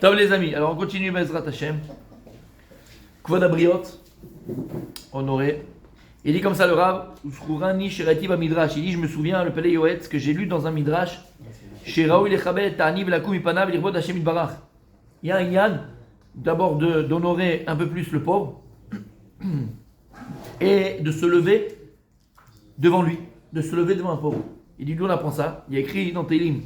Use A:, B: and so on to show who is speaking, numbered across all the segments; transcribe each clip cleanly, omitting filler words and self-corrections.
A: Top les amis, alors on continue Bezrat Hashem. Kvod Abriot, honoré. Il dit comme ça le Rav, Ushurani Shirati Midrash. Il dit, je me souviens, le Pelé Yoetz, que j'ai lu dans un Midrash, Shiraou Lechabel Ta'ani Velakum Ipanav Lirvod Hashem Itbarach. Il y a un yann, d'abord d'honorer un peu plus le pauvre, et de se lever devant lui, de se lever devant un pauvre. Il dit, d'où on apprend ça? Il y a écrit dans Télim,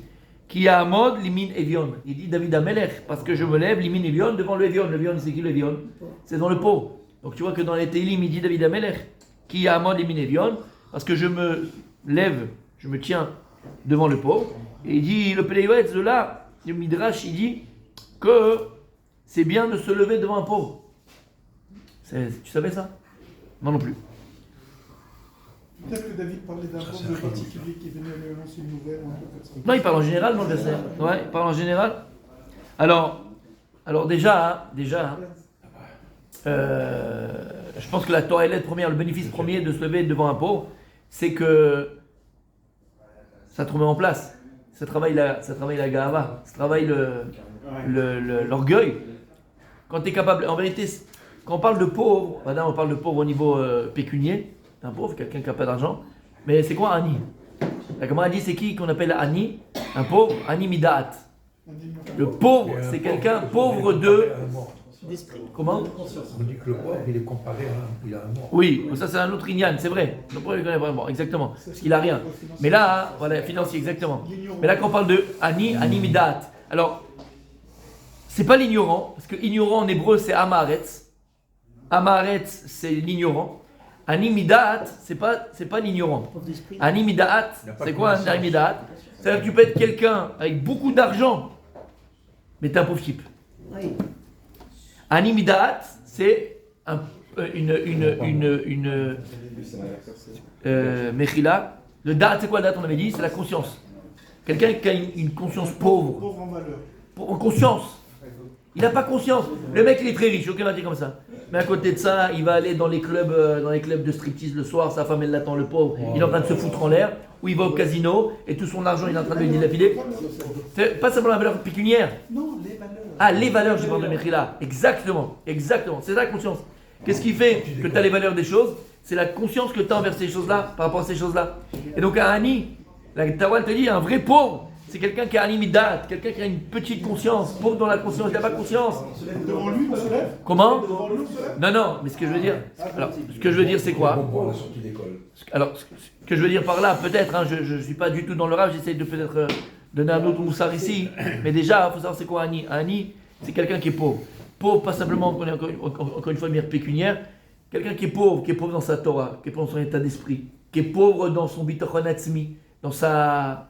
A: Ki Amod Limin Evion. Il dit David Amelech, parce que je me lève Limin Evion devant le Evion. Le Evion, c'est qui le Evion? C'est dans le pauvre. Donc tu vois que dans les Télim, il dit David Amelech, Ki Amod Limin Evion, parce que je me lève, je me tiens devant le pauvre. Et il dit, le Péléouetz de là, le Midrash, il dit que c'est bien de se lever devant un pauvre. Tu savais ça? Moi non plus.
B: Peut-être que David parlait d'un pauvre particulier qui venait lui annoncer une nouvelle ou un peu comme ça.
A: Non, il parle en général dans le verset. Ouais, il parle en général. Alors déjà, je pense que la Torah est première, le bénéfice premier de se lever devant un pauvre, c'est que ça te remet en place. Ça travaille la gahava, ça travaille l'orgueil. Quand tu es capable, en vérité, quand on parle de pauvre, madame, on parle de pauvre au niveau pécunier. Un pauvre, quelqu'un qui n'a pas d'argent. Mais c'est quoi Ani? La Gemara dit c'est qui qu'on appelle Ani? Un pauvre, Ani Midat. Le pauvre, c'est quelqu'un pauvre
C: d'esprit.
A: Comment?
D: On dit que le pauvre, il est comparé à il a un mort.
A: Oui, ça c'est un autre Inyan, c'est vrai. Le pauvre, il connaît vraiment, exactement. Parce qu'il n'a rien. Mais là, voilà, financier, exactement. Mais là, quand on parle de Ani Midat. Alors, c'est pas l'ignorant, parce que ignorant en hébreu, c'est Amaretz. Amaretz, c'est l'ignorant. Ani Midat, c'est pas l'ignorant. Ani Midat, c'est quoi un Ani Midat? C'est-à-dire que tu peux être quelqu'un avec beaucoup d'argent, mais t'es un pauvre type.
C: Oui.
A: Ani Midat, c'est Mechila. Le Dat, c'est quoi le Dat? On avait dit, c'est la conscience. Quelqu'un qui a une conscience pauvre.
B: Pauvre en valeur.
A: En conscience. Il n'a pas conscience. Le mec, il est très riche, aucun va dire comme ça. Mais à côté de ça, il va aller dans les clubs de striptease le soir, sa femme, elle l'attend, le pauvre. Il est en train de se foutre en l'air. Ou il va au casino et tout son argent, il est en train de le dilapider. C'est pas simplement la valeur pécuniaire.
B: Non, les valeurs.
A: Ah, les valeurs, je parle de Mechila. Exactement. C'est la conscience. Qu'est-ce qui fait que tu as les valeurs des choses? C'est la conscience que tu as envers ces choses-là, par rapport à ces choses-là. Et donc, un Ani, la Tawa te dit, un vrai pauvre, c'est quelqu'un qui a Ani Midat, quelqu'un qui a une petite conscience. Pauvre dans la conscience, il n'a pas conscience.
B: Devant lui, on se lève.
A: Comment?
B: Devant lui, on se lève.
A: Non, mais ce que je veux dire, c'est quoi?
D: Bon, la sortie d'école.
A: Alors, ce que je veux dire par là, peut-être, hein, je ne suis pas du tout dans le rap, j'essaie de peut-être donner un autre moussard ici, mais déjà, il faut savoir c'est quoi Ani. Ani, c'est quelqu'un qui est pauvre. Pauvre, pas simplement, encore une fois, de manière pécuniaire, quelqu'un qui est pauvre dans sa Torah, qui est pauvre dans son état d'esprit, qui est pauvre dans son bitachon atzmi, dans sa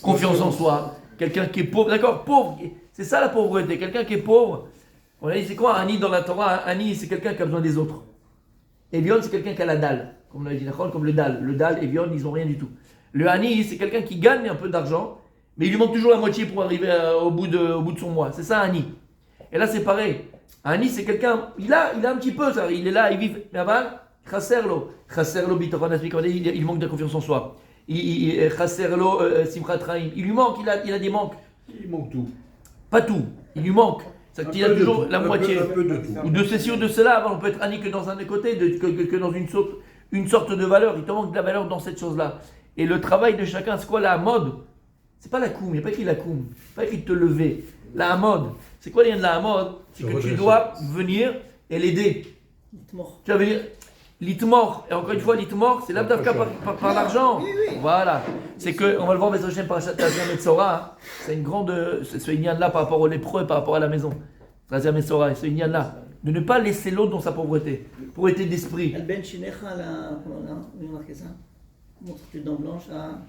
A: confiance en soi. Quelqu'un qui est pauvre, d'accord, pauvre, c'est ça la pauvreté, quelqu'un qui est pauvre. On a dit, c'est quoi Ani dans la Torah? Ani, c'est quelqu'un qui a besoin des autres. Evion, c'est quelqu'un qui a la dalle, comme on a dit, comme le dalle. Le dalle, Evion, ils n'ont rien du tout. Le Ani, c'est quelqu'un qui gagne un peu d'argent, mais il lui manque toujours la moitié pour arriver au bout de son mois. C'est ça, Ani. Et là, c'est pareil. Ani, c'est quelqu'un, il a un petit peu, ça, il est là, il vit, mais avant, chasserlo, bitachon atzmi, il manque de confiance en soi. Chasserlo, simchat chaim, il lui manque, il a des manques.
D: Il manque tout.
A: Pas tout, il lui manque. Il a toujours la moitié.
D: Un peu de tout.
A: Ou de ceci ou de cela. On peut être Ani que dans un côté, que dans une sorte de valeur. Il te manque de la valeur dans cette chose-là. Et le travail de chacun, c'est quoi la mode? C'est pas la koum, il n'y a pas écrit la koum. Pas écrit te lever. La mode. C'est quoi le lien de la mode? C'est que tu dois venir et l'aider. Tu vas venir. L'itmor, et encore une fois, l'itmor, c'est l'abdavka par l'argent.
C: Oui.
A: Voilà. C'est que, on va le voir, Bezoshem par Tazia Metzora, c'est une grande. Ce Inyan-là par rapport aux lépreux et par rapport à la maison. Tazia Metzora, ce Inyan-là. De ne pas laisser l'autre dans sa pauvreté. Pauvreté d'esprit.
C: El Ben Shinecha, là, on a marqué ça. Montre-tu dents blanches à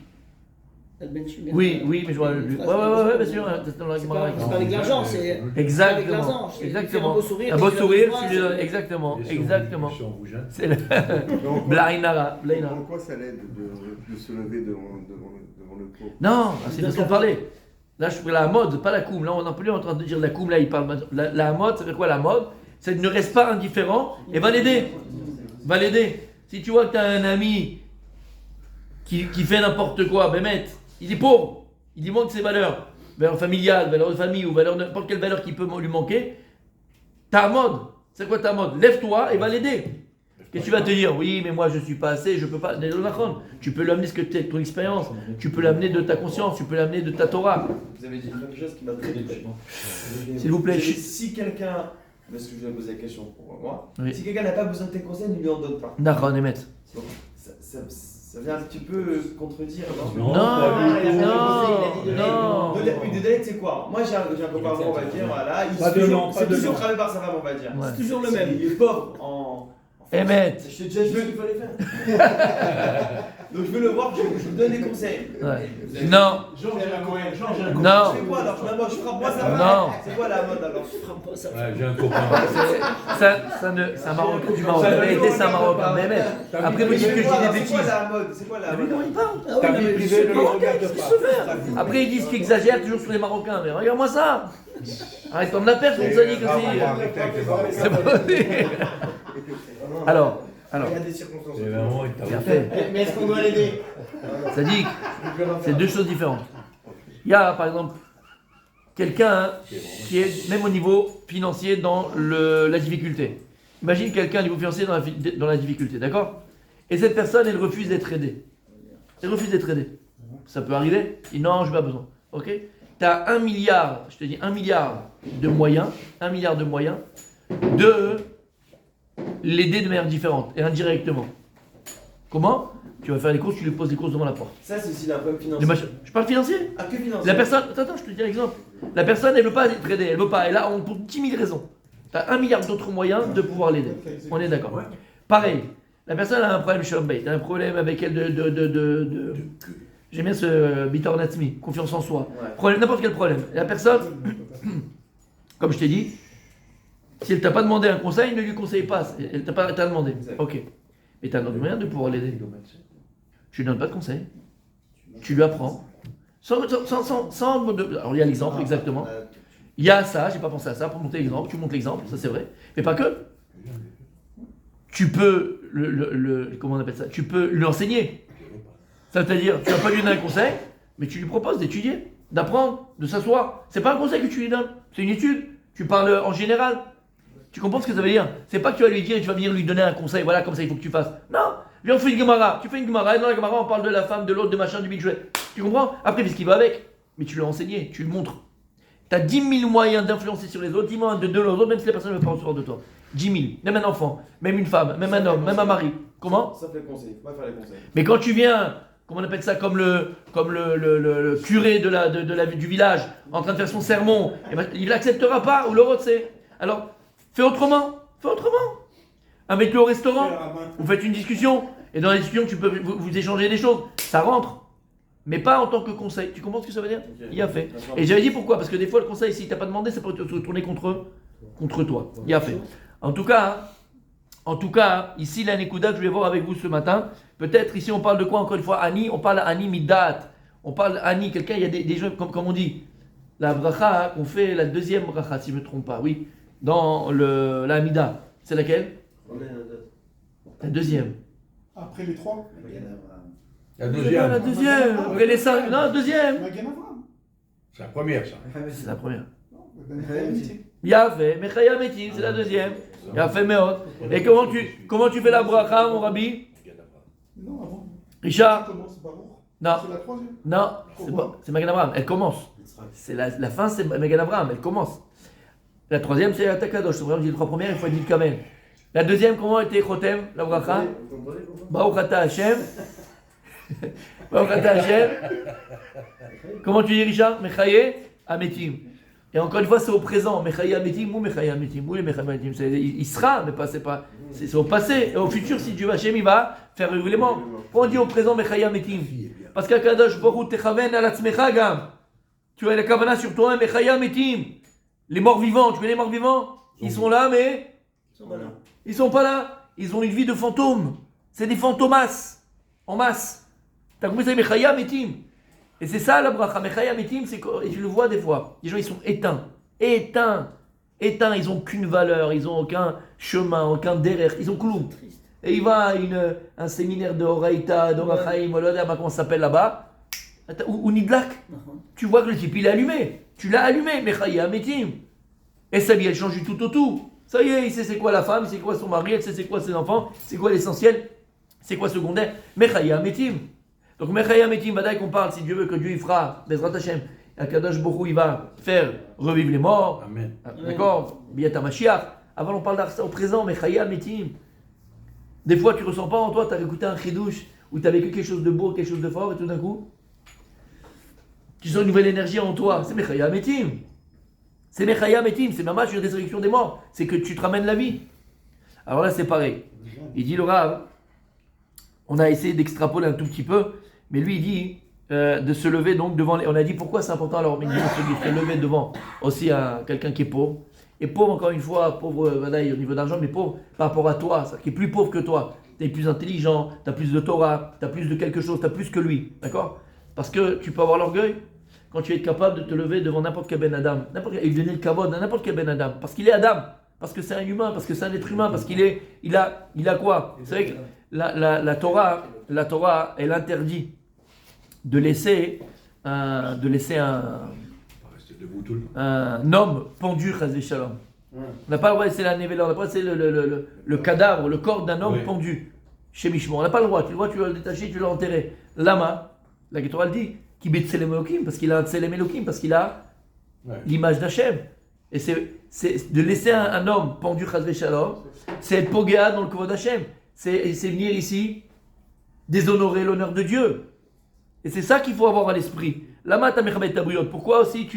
C: El Ben Shinecha.
A: Oui, mais je vois. Ouais, bien sûr.
C: C'est pas avec l'argent, c'est.
A: Exactement.
C: Un beau sourire.
A: Un beau sourire, exactement. C'est le. Blainara.
E: En quoi ça l'aide de se lever devant le pauvre?
A: Non, c'est de ce qu'on parlait. Là, je fais la mode, pas la koum. Là, on n'est plus en train de dire la koum. Là, il parle. La mode, ça fait quoi la mode? C'est ne reste pas indifférent et va l'aider. Si tu vois que tu as un ami qui fait n'importe quoi, Bémet, il est pauvre, il manque ses valeurs. valeur familiale, valeur de famille ou valeur n'importe quelle valeur qui peut lui manquer, t'as un mode. C'est quoi ta mode? Lève-toi et va l'aider. Qu'est-ce que tu vas te dire? Oui, mais moi je suis pas assez, je peux pas. Tu peux l'amener ce que tu es, ton expérience, tu peux l'amener de ta conscience, tu peux l'amener de ta Torah.
F: Vous avez dit quelque chose qui m'a très touché.
A: S'il vous plaît.
F: Si quelqu'un, parce que je vais poser la question pour moi,
A: Oui.
F: si quelqu'un n'a pas besoin de tes conseils, ne lui en donne pas.
A: D'accord, Emet.
F: Donc, ça vient un petit peu contredire.
A: Non,
F: il a fait
A: non,
F: un conseil, il a dit
A: non.
F: de donner, c'est quoi? Moi j'ai un copain, on va dire, voilà, il
D: Pas de nom, pas
F: c'est
D: de
F: toujours
D: nom.
F: travaillé par sa femme, on va dire.
A: Ouais.
C: C'est toujours le même.
F: Il est pauvre en.
A: Emet.
F: Je t'ai déjà dit ce qu'il fallait faire. Donc je veux le voir, je lui donne des conseils.
A: Ouais. Non,
B: Georges et la Cohen.
A: non.
F: Je fais quoi alors? Je frappe moi ça va.
A: Non.
F: C'est quoi la mode alors?
D: Ouais, j'ai un copain.
A: C'est un Marocain du Maroc. La vérité, c'est un Marocain. Mais Emet. Après, vous dites que je dis des
F: C'est quoi
A: bêtises.
F: la mode? C'est quoi la
A: T'as vu
F: mode?
A: comment il parle?
C: Ah oui,
D: Ta
C: non,
D: vie
C: mais
D: privée ne le
A: Marocain,
D: regarde
A: qu'est-ce
D: pas.
A: qu'il se fait? Après, ils disent qu'ils exagèrent toujours sur les Marocains. Mais regarde-moi ça. Arrête comme la perte, on ça dit que c'est. C'est pas vrai. Alors,
F: Il y a des circonstances.
D: C'est vraiment une
A: bien fait.
F: Mais est-ce qu'on doit l'aider?
A: Ça dit que c'est deux choses différentes. Il y a, par exemple, quelqu'un qui est, même au niveau financier, dans la difficulté. Imagine quelqu'un au niveau financier dans la difficulté, d'accord? Et cette personne, elle refuse d'être aidée. Elle refuse d'être aidée. Ça peut arriver. Il dit non, je n'ai pas besoin. Ok? Tu as 1 milliard, je te dis 1 milliard de moyens, 1 milliard de moyens de l'aider de manière différente et indirectement. Comment? Tu vas faire les courses, tu lui poses les courses devant la porte.
F: Ça, c'est aussi un problème
A: Les
F: financier.
A: machins. Je parle financier.
F: Ah, que financier?
A: La personne, attends, je te dis un exemple. La personne, elle veut pas être aidée, elle veut pas. Elle a pour 10 000 raisons. Tu as 1 milliard d'autres moyens de pouvoir l'aider. On est d'accord. Pareil, la personne a un problème Shalom Bait, un problème avec elle de j'aime bien ce Bitor Natsmi, confiance en soi.
F: Ouais.
A: Problème, n'importe quel problème. La personne, comme je t'ai dit, si elle t'a pas demandé un conseil, ne lui conseille pas. Elle t'a pas demandé.
F: Exact.
A: Ok. Mais tu as un autre moyen de pouvoir l'aider. Tu lui donnes pas de conseil. Tu lui apprends. Sans alors il y a l'exemple exactement. Il y a ça, j'ai pas pensé à ça pour monter l'exemple. Tu montes l'exemple, ça c'est vrai. Mais pas que. Tu peux comment on appelle ça? Tu peux lui enseigner. C'est-à-dire, tu vas pas lui donner un conseil, mais tu lui proposes d'étudier, d'apprendre, de s'asseoir. C'est pas un conseil que tu lui donnes, c'est une étude. Tu parles en général. Tu comprends ce que ça veut dire? C'est pas que tu vas lui dire et tu vas venir lui donner un conseil, voilà comme ça il faut que tu fasses. Non, viens on fait une Gemara. Tu fais une Gemara et dans la Gemara on parle de la femme, de l'autre, de machin, du budget. Tu comprends? Après, qu'est-ce qui va avec? Mais tu l'as enseigné, tu le montres. Tu as 10 000 moyens d'influencer sur les autres, 10 000 moyens de donner aux autres, même si la personne ne veut pas recevoir de toi. 10 000, même un enfant, même une femme, même un homme, même un mari. Comment?
F: Ça fait le conseil, faut pas faire les conseils.
A: Mais quand tu viens, comment on appelle ça, comme le curé du village, en train de faire son sermon, eh ben, il n'acceptera pas, ou l'autre c'est. Alors, fais autrement. Avec le au restaurant, vous faites une discussion, et dans la discussion, tu peux vous échanger des choses. Ça rentre. Mais pas en tant que conseil. Tu comprends ce que ça veut dire?
F: Ok.
A: Il a fait. Et j'avais dit pourquoi? Parce que des fois, le conseil, si tu n'as pas demandé, ça peut te retourner contre toi. Il a fait. En tout cas, ici, la Nekuda que je vais voir avec vous ce matin, peut-être ici, on parle de quoi encore une fois? Ani, on parle Ani Midat. On parle Ani, quelqu'un, il y a des gens, comme on dit, la bracha qu'on fait, la deuxième bracha, si je ne me trompe pas, oui, dans la Amida. C'est laquelle? La deuxième.
B: Après les trois,
D: La
A: La
D: deuxième.
A: deuxième. Après les 5. Non, deuxième.
B: Magan Avram.
D: C'est la première, ça.
A: C'est la première.
B: Non, Ben Chayamiti.
A: Yafé, Mechaya Metim, c'est la deuxième. Yafé Meot. Et comment tu fais la bracha, mon rabbi?
B: Non, avant.
A: Richard?
B: Tu commences Baruch.
A: Non.
B: C'est la troisième.
A: Non, c'est Magan Abraham, elle commence. C'est la fin, c'est Magan Abraham, elle commence. La troisième, c'est Atakadosh. C'est vraiment les trois premières, il faut dire Kamel. La deuxième, comment était Chotem, la bracha? Baruch Ata Hashem. Baruch Ata Hashem. Comment tu dis, Richard? Mechaye Ametim. Et encore une fois, c'est au présent. Mechaye Ametim ou Mechaye Ametim. Où les Mechaye Ametim? Il sera, mais pas, c'est au passé. Et au futur, si Dieu Hashem, il va faire revivre les morts. Pourquoi on dit au présent Mechaye Ametim? Parce qu'Akadosh Baruch Techaven al Atzmecha Gam. Tu as la kavana sur toi, Mechaye Ametim. Les morts vivants, tu connais les morts vivants? Ils sont là, mais ils sont pas là. Ils ont une vie de fantôme. C'est des fantomas en masse. T'as compris ça, Mechaya Metim. Et c'est ça la bracha. Mechaya Metim, c'est et tu le vois des fois. Les gens ils sont éteints. Ils ont qu'une valeur, ils ont aucun chemin, aucun derrière, ils ont clou. Et il va à un séminaire de Horaïta, d'Orachaim, comment ça s'appelle là-bas. ou nidlak. Tu vois que le type il est allumé. Tu l'as allumé, Mechaya Metim. Et sa vie elle change du tout au tout. Ça y est, il sait c'est quoi la femme, c'est quoi son mari, elle sait c'est quoi ses enfants, c'est quoi l'essentiel, c'est quoi secondaire. Mechaya Metim. Donc Mechaya Metim, Vadaï qu'on parle, si Dieu veut que Dieu il fera, Bezrat Hashem, Akadosh Borou il va faire revivre les morts.
D: Amen.
A: D'accord, Biata Mashiach. Avant on parle d'Arsa au présent, Mechaya Metim. Des fois tu ressens pas en toi, tu as écouté un chidouche, ou tu as vécu quelque chose de beau, quelque chose de fort, et tout d'un coup, tu sens une nouvelle énergie en toi. C'est Mechaya Metim. C'est Mechaya Metim, c'est Mamash, une résurrection des morts. C'est que tu te ramènes la vie. Alors là, c'est pareil. Il dit le Rav, on a essayé d'extrapoler un tout petit peu, mais lui, il dit de se lever donc devant les... On a dit pourquoi c'est important alors, mais il dit de se lever devant aussi quelqu'un qui est pauvre. Et pauvre, encore une fois, pauvre au niveau d'argent, mais pauvre par rapport à toi, c'est-à-dire qui est plus pauvre que toi. Tu es plus intelligent, tu as plus de Torah, tu as plus de quelque chose, tu as plus que lui. D'accord? Parce que tu peux avoir l'orgueil quand tu es capable de te lever devant n'importe quel Ben Adam, et lui donner le kavod à n'importe quel Ben Adam, parce qu'il est Adam, parce que c'est un humain, parce que c'est un être humain, parce il a quoi? C'est vrai que la Torah, elle interdit de laisser un
D: Restez debout tout le temps.
A: un homme pendu, chazé shalom. On n'a pas le droit de laisser la névéla, on n'a pas le droit de laisser le cadavre, le corps d'un homme pendu chez Mishmor. On n'a pas le droit, tu vas le détacher, tu vas l'enterrer. Lama, la Torah le dit, qui Tselem Elokim, parce qu'il a un Tselem Elokim, parce qu'il a l'image d'Hachem. Et c'est de laisser un homme pendu, chazé shalom, c'est être pogéa dans le kavod d'Hachem. C'est venir ici déshonorer l'honneur de Dieu. Et c'est ça qu'il faut avoir à l'esprit. Lama ta mechabet tabriot. Pourquoi aussi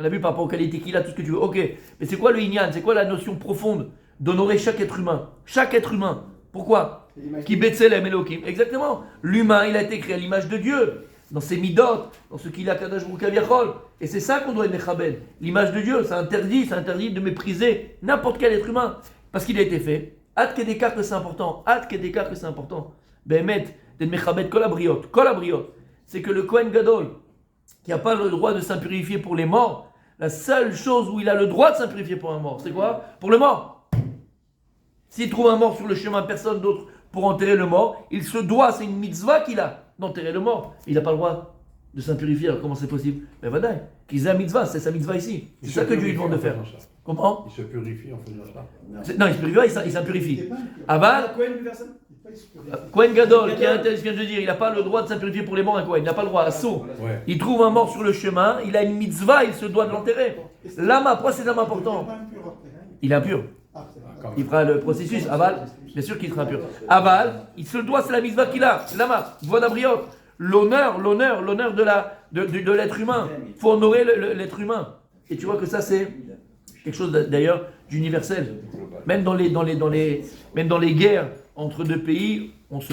A: on a vu par rapport aux qualités qu'il a, tout ce que tu veux. Ok, mais c'est quoi le inyan? C'est quoi la notion profonde d'honorer chaque être humain? Chaque être humain. Pourquoi? Qui betzelem elokim. Exactement. L'humain, il a été créé à l'image de Dieu. Dans ses midot, dans ce qu'il a Kadosh Baruch Hu. Et c'est ça qu'on doit être mechabed. L'image de Dieu, ça interdit de mépriser n'importe quel être humain. Parce qu'il a été fait. Ad kedekar que c'est important. Ad kedekar que c'est important. Behemet, d'être mechabed kol abriot. Kol abriot. C'est que le Kohen Gadol, qui n'a pas le droit de s'impurifier pour les morts, la seule chose où il a le droit de s'impurifier pour un mort, c'est quoi? Pour le mort. S'il trouve un mort sur le chemin, personne d'autre pour enterrer le mort, il se doit, c'est une mitzvah qu'il a, d'enterrer le mort. Il n'a pas le droit de s'impurifier. Alors comment c'est possible? Mais voilà, qu'il ait un mitzvah, c'est sa mitzvah ici. C'est ça que Dieu lui demande de faire. Comment?
D: Il se purifie en faisant ça.
A: Non, il se purifie, il s'impurifie. Aval,
F: Cohen, plus personne.
A: Kohen Gadol, qui a vient de dire, il n'a pas le droit de s'impurifier pour les morts, un Kohen, il n'a pas le droit à saut.
D: Ouais.
A: Il trouve un mort sur le chemin, il a une mitzvah, il se doit de l'enterrer. Lama, pourquoi c'est l'âme important? Il est impur. Il fera le processus. Aval, bien sûr qu'il sera impur. Aval, il se doit, c'est la mitzvah qu'il a. Lama, voix d'abriot. L'honneur de l'être humain. Il faut honorer l'être humain. Et tu vois que ça, c'est quelque chose d'ailleurs d'universel. Même dans les guerres entre deux pays, on se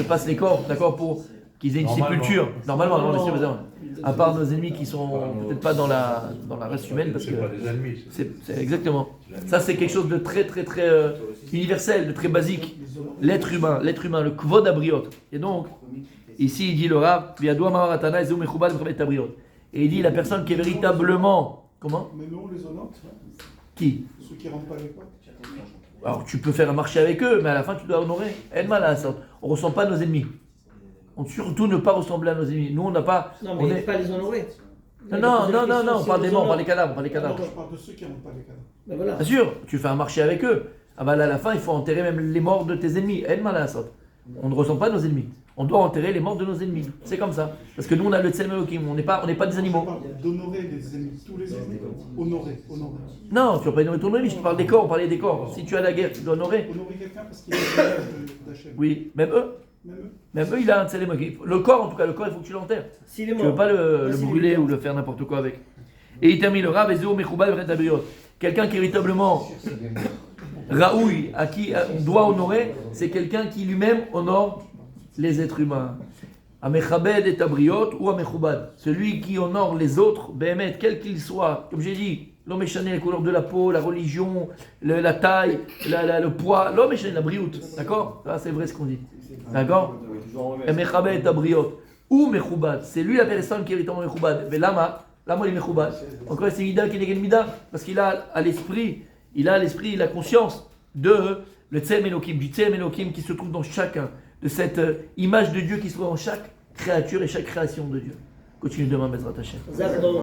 A: passe les corps, d'accord, pour qu'ils aient une sépulture. Normalement, non, bien sûr, à part nos ennemis qui sont peut-être pas dans la race humaine, parce que
D: c'est pas des ennemis.
A: c'est exactement. Ça, c'est quelque chose de très universel, de très basique. L'être humain, le kvod abriot. Et donc, ici, il dit le Rav, et il dit la personne qui est véritablement. Comment?
B: Mais nous, on les honore.
A: Qui?
B: Ceux qui ne rentrent pas à l'école.
A: Alors, tu peux faire un marché avec eux, mais à la fin, tu dois honorer. On ne ressent pas nos ennemis. Surtout ne pas ressembler à nos ennemis. Nous, on n'a pas.
C: Non, mais il ne faut pas les honorer.
A: Non, on parle des morts, on parle des cadavres.
B: Non, je parle de ceux qui ne rentrent pas à l'école.
C: Ben voilà.
A: Bien sûr, tu fais un marché avec eux. Ah bah là, à la fin, il faut enterrer même les morts de tes ennemis. On ne ressent pas nos ennemis. On doit enterrer les morts de nos ennemis. C'est comme ça. Parce que nous, on a le Tselem Elokim. On n'est pas des animaux.
B: Je parle d'honorer les ennemis, tous les ennemis. Honorer.
A: Non, tu ne vas pas honorer ton ennemi. Je te parle des corps, on parlait des corps. Si tu as la guerre, tu dois honorer.
B: Honorer quelqu'un parce qu'il a l'image d'Hachem.
A: Oui, même eux. Même eux, il a un Tselem Elokim. Le corps, en tout cas, il faut que tu l'enterres.
C: S'il est
A: Tu
C: mort.
A: ne veux pas le brûler ou le faire n'importe quoi avec. Et il termine le Rav, quelqu'un qui est véritablement Raoui, à qui on doit honorer, c'est quelqu'un qui lui-même honore les êtres humains. Amechabed et Tabriot ou Amechubad. Celui qui honore les autres, Behemet, quel qu'il soit, comme j'ai dit, l'homme échané, la couleur de la peau, la religion, la taille, le poids, l'homme échané, la briout. D'accord? Ça, c'est vrai ce qu'on dit. D'accord? Amechabed et Tabriot ou Mechubad. C'est lui la personne qui est véritablement Mechubad. Mais Lama, il est Mechubad. Encore, c'est Mida qui est Mida, parce qu'il a à l'esprit. Il a l'esprit, la conscience de le Tselem Elokim, du Tselem Elokim qui se trouve dans chacun, de cette image de Dieu qui se trouve dans chaque créature et chaque création de Dieu. Continue demain, Bezrat Hashem.
C: חזק וברוך.